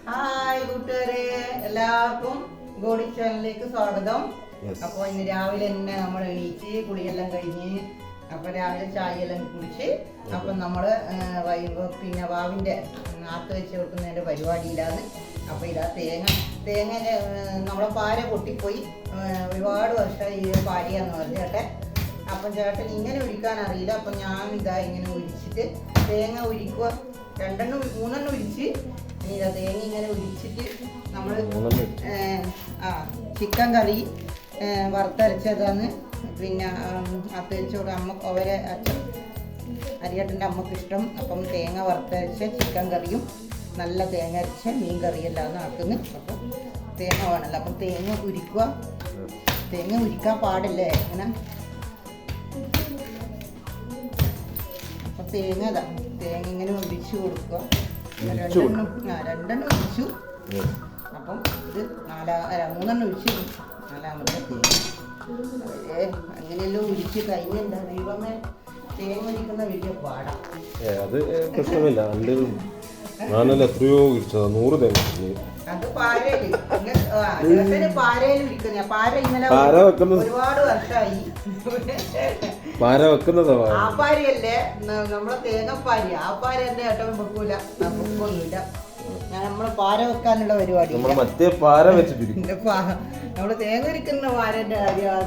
Hi കൂട്ടുകാരെ, എല്ലാവർക്കും ഗോഡി ചാനലിലേക്ക് സ്വാഗതം. അപ്പോൾ ഇന്ന് രാവിലെ തന്നെ നമ്മൾ എണീച്ച് കുളിയെല്ലാം കഴിഞ്ഞ് അപ്പോൾ രാവിലെ ചായയെല്ലാം കുടിച്ച് അപ്പം നമ്മൾ പിന്നെ വാവിൻ്റെ നാത്ത് വെച്ച് കൊടുക്കുന്നതിൻ്റെ പരിപാടിയിലാണ്. അപ്പോൾ ഇതാ തേങ്ങ നമ്മളെ പാര പൊട്ടിപ്പോയി, ഒരുപാട് വർഷമായി ഈ പാരയാന്ന് പറഞ്ഞു ചേട്ടൻ. അപ്പം ചേട്ടൻ ഇങ്ങനെ ഉരിക്കാൻ അറിയില്ല. അപ്പം ഞാൻ ഇതാ ഇങ്ങനെ ഉരിച്ചിട്ട് തേങ്ങ ഉരിക്കുക, 2-3 ഉരിച്ച് ഇനി ഇതാ തേങ്ങ ഇങ്ങനെ ഉരിച്ചിട്ട് നമ്മൾ ചിക്കൻ കറി വറുത്തരച്ചതാണ്. പിന്നെ അത്തരച്ചോട് അമ്മ അവരെ അരിയേട്ടൻ്റെ അമ്മക്ക് ഇഷ്ടം. അപ്പം തേങ്ങ വറുത്തരച്ച ചിക്കൻ കറിയും നല്ല തേങ്ങ അരച്ച മീൻ കറിയെല്ലാം ആക്കുന്നത്. അപ്പം തേങ്ങ വേണമല്ലോ. അപ്പം തേങ്ങ ഉരിക്കുക, തേങ്ങ ഉരിക്കാൻ പാടില്ലേ അങ്ങനെ. അപ്പം തേങ്ങ ഇങ്ങനെ ഒഴിച്ചു കൊടുക്കുക. 2 ഒഴിച്ചു. അപ്പം ഇത് 3 ഒഴിച്ചു. 4-മത്തെ തേങ്ങ അങ്ങനെയെല്ലാം ഉരിച്ച് കഴിഞ്ഞെന്താ ദൈവമേ, തേങ്ങ ഒരിക്കുന്ന വലിയ പാടാണ്. അത് പ്രശ്നമില്ല. ഞാനല്ല എത്രയോ ഉരിച്ചതാ, 100 തേങ്ങ. അത് പാരയില് പാരയിൽ ഉരിക്കുന്ന പാര ഇന്നലെ ഒരുപാട് വർഷമായി പാര വെക്കുന്നതാ. ആ പാരയല്ലേ നമ്മളെ തേങ്ങപ്പാരി, ആ പാര എന്നെ ഏട്ടൻ വെക്കൂല, വെക്കൊന്നുമില്ല. ഞാൻ നമ്മള് പാര വെക്കാനുള്ള പരിപാടി മറ്റേ പാര വെച്ചിട്ടിരിക്കും. നമ്മള് തേങ്ങ ഉരിക്കുന്ന പാരന്റെ കാര്യമാണ്.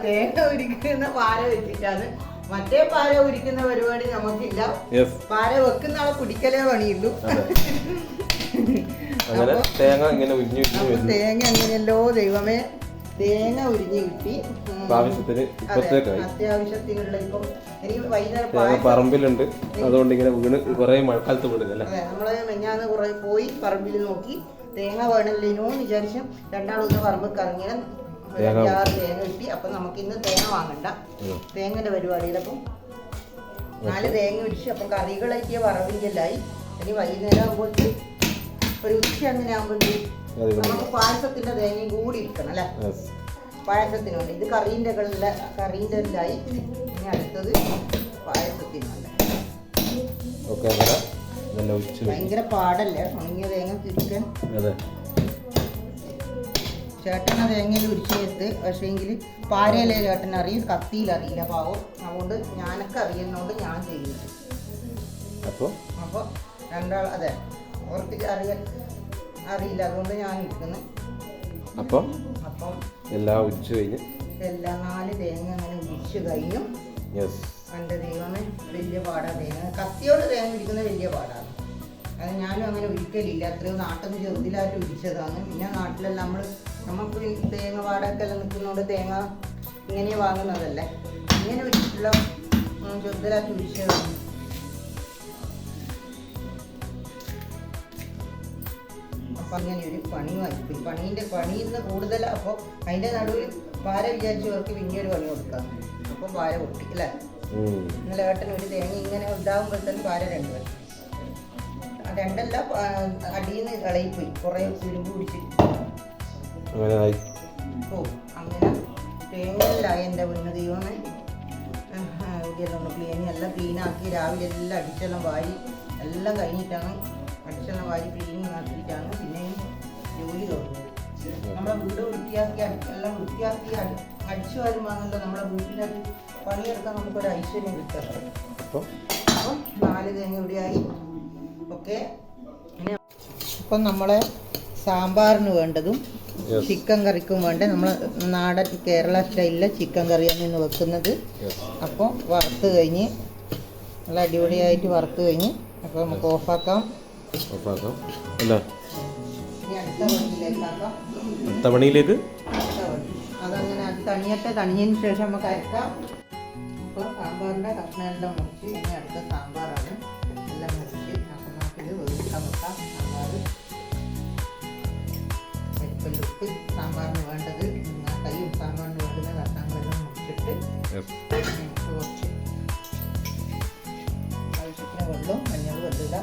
തേങ്ങ ഉരിക്കുന്ന പാര വെച്ചിട്ടാണ്. മറ്റേ പാര ഉരിക്കുന്ന പരിപാടി നമുക്കില്ല. പാര വെക്കുന്ന ആളെ കുടിക്കലേ പണിയുള്ളൂ. തേങ്ങ അങ്ങനെയല്ലോ ദൈവമേ, തേങ്ങ ഉരിഞ്ഞ് കിട്ടി. അത്യാവശ്യത്തിനുള്ള ഇപ്പം എനിക്ക് വൈകുന്നേരം പറമ്പിലുണ്ട്, അതുകൊണ്ട് ഇങ്ങനെ വീണ് കുറെ മഴക്കാലത്ത് വീടുന്നല്ലേ. നമ്മള് മെഞ്ഞാന്ന് കുറെ പോയി പറമ്പിൽ നോക്കി തേങ്ങ വേണമല്ലോ എന്ന് വിചാരിച്ചു. 2 പറമ്പ് കറങ്ങിയ 6 തേങ്ങ കിട്ടി. അപ്പൊ നമുക്ക് ഇന്ന് തേങ്ങ വാങ്ങണ്ട, തേങ്ങന്റെ പരിപാടിയിലപ്പം 4 തേങ്ങ പിടിച്ചു. അപ്പം കറികളാക്കിയ വറവിൻ്റെല്ലായി. ഇനി വൈകുന്നേരം ആകുമ്പോഴത്തെ ഒരു ഉച്ച അങ്ങനെ ആകുമ്പോഴത്തേക്ക് നമുക്ക് പായസത്തിന്റെ തേങ്ങയും കൂടി ഇരിക്കണം അല്ലെ. പായസത്തിനുണ്ട്. ഇത് കറീൻ്റെ എല്ലായി. ഇനി അടുത്തത് പായസത്തിനുണ്ട്. ഭയങ്കര പാടല്ലേ ഉണങ്ങിയ തേങ്ങ തിരിക്കാൻ. ചേട്ടനെ തേങ്ങയിൽ ഉരിച്ചെടുത്ത്, പക്ഷേങ്കിൽ പാരയിലെ ചേട്ടൻ അറിയും, കത്തിയിൽ അറിയില്ല പാവം. അതുകൊണ്ട് ഞാനൊക്കെ അറിയുന്നതുകൊണ്ട് ഞാൻ ചെയ്യുന്നു. അപ്പോൾ 2 അതെ അവർക്ക് അറിയില്ല, അതുകൊണ്ട് ഞാൻ ഇരിക്കുന്നു. അപ്പം എല്ലാം ഉരിച്ചു കഴിഞ്ഞ് എല്ലാം 4 തേങ്ങ അങ്ങനെ ഉരിച്ചു കഴിഞ്ഞു. എൻ്റെ ദൈവമേ, വലിയ പാടാണ് തേങ്ങ. കത്തിയോട് തേങ്ങ ഉരിക്കുന്നത് വലിയ പാടാണ്. അത് ഞാനും അങ്ങനെ ഉരിക്കലില്ല. അത്രയും നാട്ടിൽ നിന്ന് ചെറുതിലായിട്ട് ഉരിച്ചതാണ്. പിന്നെ നാട്ടിലെല്ലാം നമുക്ക് തേങ്ങ പാടൊക്കെല്ലാം നിൽക്കുന്നതുകൊണ്ട് തേങ്ങ ഇങ്ങനെ വാങ്ങുന്നതല്ലേ. ഇങ്ങനെ ഉരിച്ചിട്ടുള്ള ചെറുതിലായിട്ട് ഉരിച്ചതാണ്. അപ്പം അങ്ങനെ ഒരു പണി വായിപ്പോയി. പണിയിൽ നിന്ന് കൂടുതൽ. അപ്പോൾ അതിൻ്റെ നടുവിൽ പാര വിചാരിച്ചവർക്ക് പിന്നെ ഒരു പണി കൊടുക്കാം. അപ്പോൾ പാര പൊട്ടി അല്ലേ. ഇന്നലെ ഏട്ടന് ഒരു തേങ്ങ ഇങ്ങനെ ഉണ്ടാകുമ്പോഴത്തേന് പാര 2 വരും. 2 അടിയിൽ നിന്ന് ഇളയിപ്പോയി, കുറേ തുരുമ്പ് പിടിച്ചിട്ട്. അങ്ങനെ തേങ്ങയിലായി എൻ്റെ പൊന്നു ദൈവമേ. എല്ലാം ക്ലീനാക്കി രാവിലെ എല്ലാം അടിച്ചെല്ലാം വാരി എല്ലാം കഴിഞ്ഞിട്ടാണ്, അടിച്ചെല്ലാം വാരി ക്ലീനിങ് ആക്കിയിട്ടാണ് പിന്നെയും ജോലി തുടങ്ങുന്നത്. നമ്മളെ വീട് വൃത്തിയാക്കി എല്ലാം വൃത്തിയാക്കി അടിച്ചു വരുമ്പോഴാണല്ലോ നമ്മളെ വീട്ടിലെ പണിയെടുക്കാൻ നമുക്കൊരു ഐശ്വര്യം കിട്ടുന്നത്. അപ്പം 4 തേങ്ങ ഇവിടെയായി. ഓക്കെ, അപ്പം നമ്മളെ സാമ്പാറിന് വേണ്ടതും ചിക്കൻ കറിക്കും വേണ്ട നമ്മൾ നാടൻ കേരള സ്റ്റൈലിലെ ചിക്കൻ കറിയാണ് ഇന്ന് വെക്കുന്നത്. അപ്പോൾ വറുത്ത് കഴിഞ്ഞ് നല്ല അടിപൊളിയായിട്ട് വറുത്ത് കഴിഞ്ഞ് അപ്പോൾ നമുക്ക് ഓഫാക്കാം. അടുത്ത പണിയിലേക്ക് അതങ്ങനെ അത് തണിഞ്ഞതിന് ശേഷം നമുക്ക് അരക്കാം. അപ്പോൾ സാമ്പാറിൻ്റെ കഷ്ണമെല്ലാം മുറിച്ച് ഇനി അടുത്ത സാമ്പാറാണ്. എല്ലാം മുറിച്ച് അപ്പം നമുക്കിത് വെക്കാൻ വെക്കാം. പരിപ്പിലിട്ട് സാമ്പാറിന് വേണ്ടത് കൈയും സാമ്പാറിന് വേണ്ടുന്ന കഷ്ണങ്ങളെല്ലാം മുറിച്ചിട്ട് കുറച്ച് ആവശ്യത്തിന് വെള്ളം, മഞ്ഞൾ വെള്ളില്ല.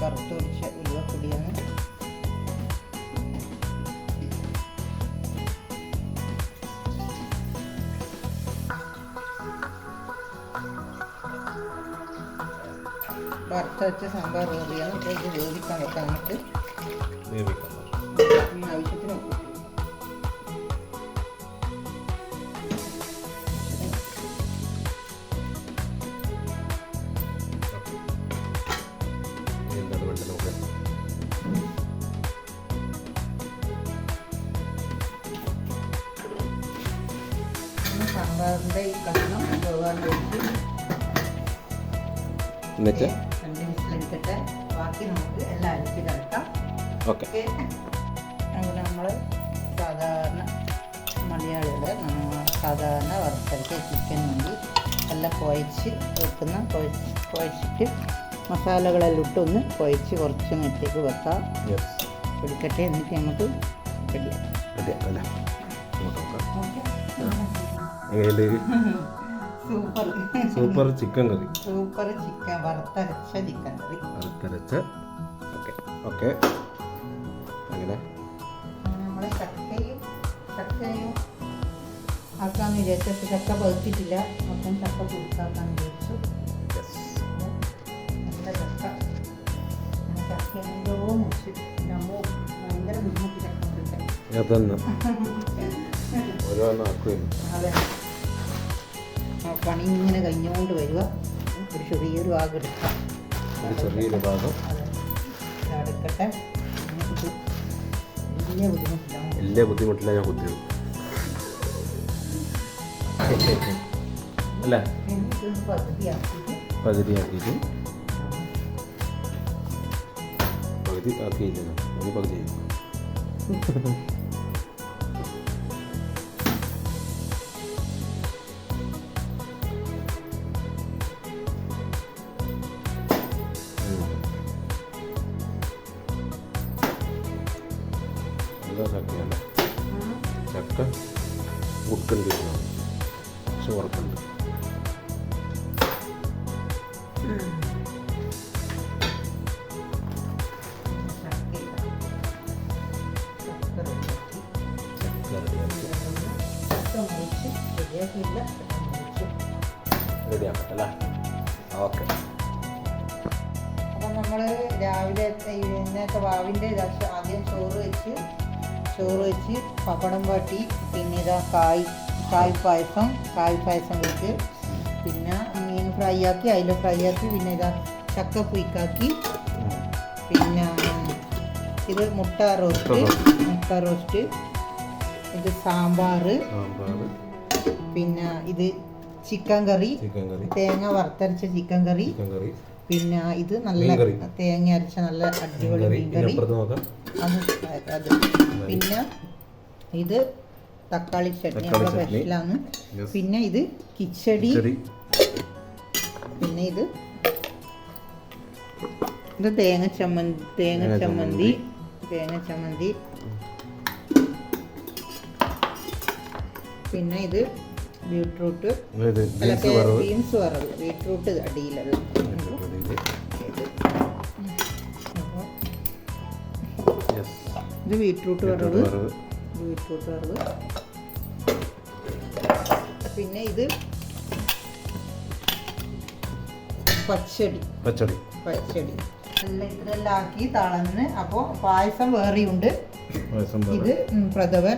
വറുത്ത് പൊടിച്ച ഉലുവപ്പൊടിയാണ്. വറുത്ത് വെച്ച സാമ്പാർ കറിയാണ്. ഇപ്പോൾ ഇത് വേവിക്കാൻ വെക്കാം നമുക്ക്. ആവശ്യത്തിന് ഉപ്പ്. സാമ്പാറിൻ്റെ ഈ കഷ്ണം വേവാൻ വെച്ച് എന്നിട്ട് 2 വിസിലടിക്കട്ടെ. ബാക്കി നമുക്ക് എല്ലാം അരിച്ച് കിടക്കാം. ഓക്കെ. അങ്ങനെ നമ്മൾ സാധാരണ മലയാളികൾ സാധാരണ വറുത്തരച്ച ചിക്കൻ വേണ്ടി എല്ലാം കുഴച്ച് വെക്കുന്ന കുഴച്ചിട്ട് മസാലകളെല്ലാം ഇട്ടൊന്ന് കുഴച്ച് കുറച്ച് നേരത്തേക്ക് വെക്കാം. എടുക്കട്ടെ. എന്നിട്ട് നമുക്ക് റെഡിയാക്കാം. സൂപ്പർ സൂപ്പർ ചിക്കൻ കറി. സൂപ്പർ ചിക്കൻ വറുത്തരച്ച ചിക്കൻ കറി. ഓക്കെ. അങ്ങനെ നമ്മൾ ചക്കയും ആക്കാന്ന് വിചാരിച്ചു. ചക്ക പഴുത്തിട്ടില്ല. അപ്പം ചക്ക പുഴുക്കാക്കാന്ന് വിചാരിച്ചു. നല്ല ചക്ക എന്തോ മുറിച്ച് നമ്മോ ഭയങ്കര ബുദ്ധിമുട്ട് ചക്ക മുറിക്കാൻ. അതെ. പണി ഇങ്ങനെ കഴിഞ്ഞുകൊണ്ട് വരിക. ഒരു ചെറിയൊരു ഭാഗം എടുക്കാം. ചെറിയൊരു ഭാഗം എടുക്കട്ടെ. വലിയ ബുദ്ധിമുട്ടില്ല. ഞാൻ കുത്തിയത് അല്ല പകുതി ആക്കിയില്ല. പകുതി ചക്കയാണ്. ചക്ക ഉടുക്കണ്ടിരുന്നു. പക്ഷെ ഉറപ്പുണ്ട്. റെഡിയാക്കട്ടല്ലേ? ഓക്കെ. അപ്പം നമ്മൾ രാവിലെ ഇന്നത്തെ വാവിൻ്റെ ആദ്യം ചോറ് വെച്ച് പപ്പടം വാട്ടി, പിന്നെ ഇതാ കായ് പായസം വെച്ച്, പിന്നെ മീൻ ഫ്രൈ ആക്കി, അയില ഫ്രൈ ആക്കി, പിന്നെ ഇതാ ചക്ക പുയിക്കാക്കി, പിന്നെ ഇത് മുട്ട റോസ്റ്റ്, ഇത് സാമ്പാർ, പിന്നെ ഇത് ചിക്കൻ കറി, തേങ്ങ വറുത്തരച്ച ചിക്കൻ കറി, പിന്നെ ഇത് നല്ല തേങ്ങ അരച്ച നല്ല അടിപൊളി മീൻ കറി. അത് പിന്നെ ഇത് തക്കാളി ചട്നി നമ്മുടെ സ്പെഷ്യലാണ്. പിന്നെ ഇത് കിച്ചടി, പിന്നെ ഇത് തേങ്ങ ചമ്മന്തി, പിന്നെ ഇത് ബീട്രൂട്ട് ബീൻസ് വറവ്, ബീട്രൂട്ട് അടിയിലുള്ള ഇത് ബീട്രൂട്ട് വറവ്. പിന്നെ ഇത് പച്ചടി എല്ലാം ഇതെല്ലാം ആക്കി തളന്ന്. അപ്പോൾ പായസം വേറെയുണ്ട്. ഇത് പ്രഥമൻ.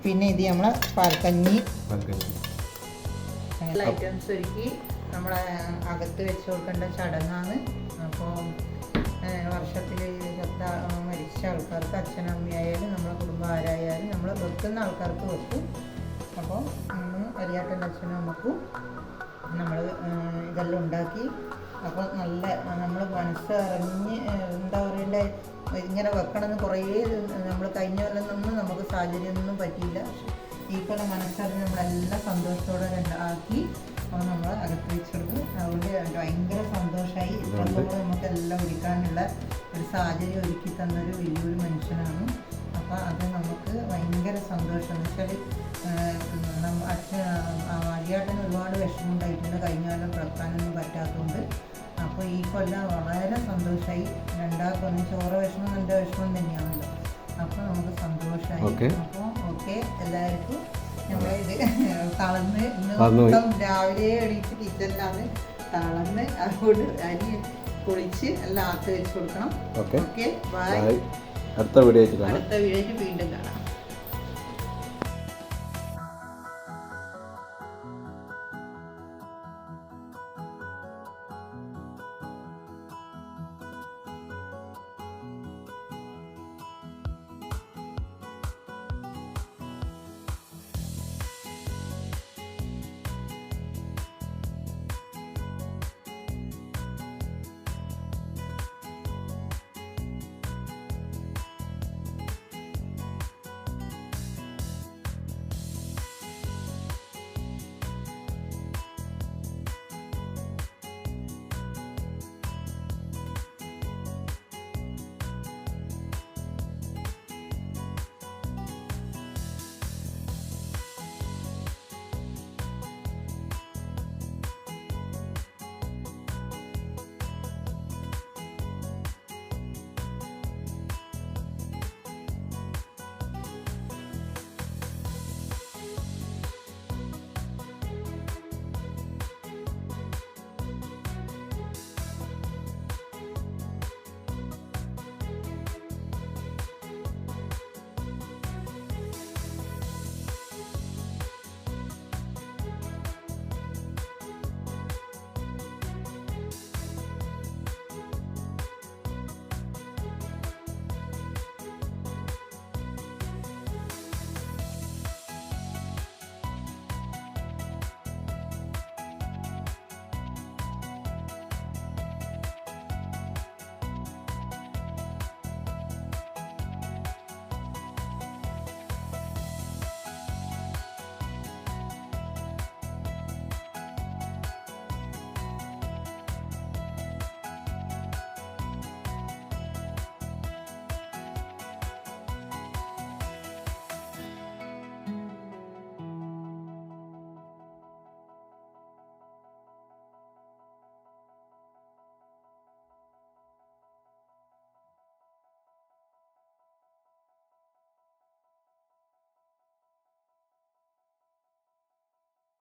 പിന്നെ ഇത് നമ്മളെ പാൽക്കഞ്ഞി. എല്ലാ ഐറ്റംസ് ഒരുക്കി നമ്മളെ അകത്ത് വെച്ച് കൊടുക്കേണ്ട ചടങ്ങാണ്. അപ്പോൾ വർഷത്തിൽ മരിച്ച ആൾക്കാർക്ക്, അച്ഛനമ്മയായാലും നമ്മളെ കുടുംബം ആരായാലും നമ്മൾ വെക്കുന്ന ആൾക്കാർക്ക് വെക്കും. അപ്പോൾ അരിയാട്ടൻ്റെ അച്ഛനും അമ്മക്കും നമ്മൾ ഇതെല്ലാം ഉണ്ടാക്കി. അപ്പോൾ നല്ല നമ്മൾ മനസ്സറിഞ്ഞ് എന്താ പറയണ്ടേ, ഇങ്ങനെ വെക്കണമെന്ന് കുറേ നമ്മൾ കഴിഞ്ഞ കൊല്ലമൊന്നും നമുക്ക് സാഹചര്യമൊന്നും പറ്റിയില്ല. ഇപ്പോൾ മനസ്സറിഞ്ഞ് നമ്മളെല്ലാം സന്തോഷത്തോടെ ആക്കി. അപ്പോൾ നമ്മൾ അകത്ത് വെച്ചെടുത്ത്. അതുകൊണ്ട് ഭയങ്കര സന്തോഷമായി. ഇപ്പം നമുക്കെല്ലാം ഒരുക്കാനുള്ള ഒരു സാഹചര്യം ഒരുക്കി തന്നൊരു വലിയൊരു മനുഷ്യനാണ്. അപ്പോൾ അത് നമുക്ക് ഭയങ്കര സന്തോഷം. എന്ന് വെച്ചാൽ അരിയാട്ടന് ഒരുപാട് വിഷമം ഉണ്ടായിട്ടുണ്ട്. കഴിഞ്ഞ കാലം കിടക്കാനൊന്നും പറ്റാത്തതുകൊണ്ട് അപ്പോൾ ഈ കൊല്ലം വളരെ സന്തോഷമായി. രണ്ടാൾക്കൊന്നും ചോറ് വിഷമം എൻ്റെ വിഷമം തന്നെയാണല്ലോ. അപ്പോൾ നമുക്ക് സന്തോഷമായി. അപ്പോൾ ഓക്കെ എല്ലാവർക്കും നമ്മളിത് തളർന്ന് ഇന്ന് മൊത്തം രാവിലെ എണീറ്റ് കിച്ചണിലാണ് തളർന്ന്. അതുകൊണ്ട് അരി പൊളിച്ച് എല്ലാം ആക്കി വെച്ച് കൊടുക്കണം. Okay bye. അടുത്ത വീഡിയോ വീണ്ടും കാണാം.